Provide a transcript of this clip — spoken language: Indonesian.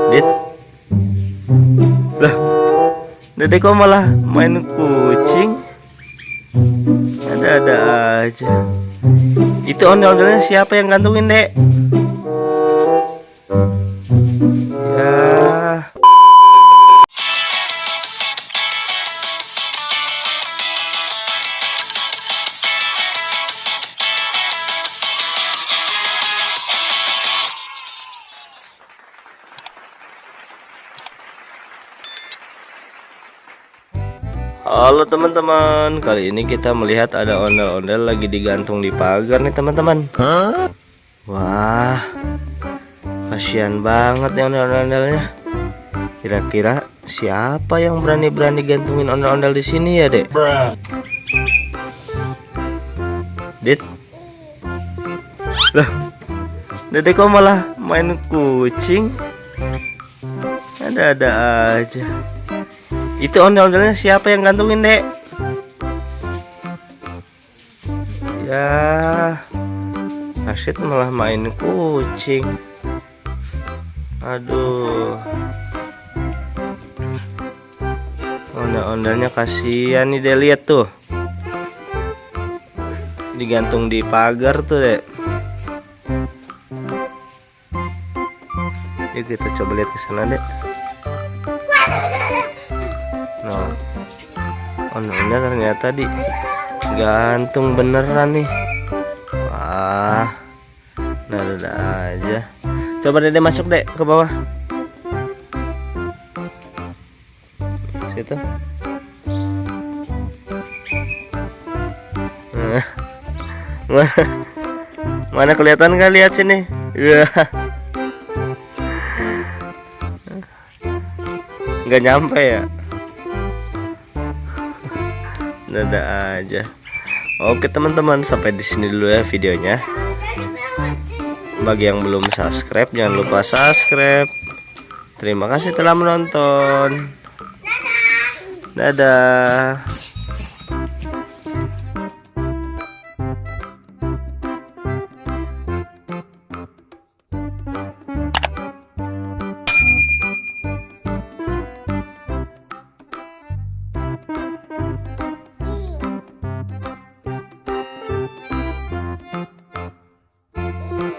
Dit. Lah, Dede kok malah main kucing? Ada-ada aja. Itu ondel-ondelnya siapa yang gantungin, Dek? Ya. Halo teman-teman, kali ini kita melihat ada ondel-ondel lagi digantung di pagar nih teman-teman. Wah, kasihan banget nih ondel-ondelnya. Kira-kira siapa yang berani-berani gantungin ondel-ondel di sini ya, Dek? Dit. Lah, Dede kok malah main kucing? Ada-ada aja. Itu ondel-ondelnya siapa yang gantungin, Dek? Ya, Asyid malah main kucing. Aduh, ondel-ondelnya kasihan nih, Dek. Lihat tuh, digantung di pagar tuh, Dek. Yuk kita coba lihat ke sana, Dek. Nah, ondel-ondel ternyata digantung beneran nih. Wah, ada aja. Coba Dede masuk, Dek, ke bawah. Situ. Mana kelihatan nggak? Lihat sini. Nggak nyampe ya. Ada aja. Oke teman-teman, sampai di sini dulu ya videonya. Bagi yang belum subscribe, jangan lupa subscribe. Terima kasih telah menonton. Dadah.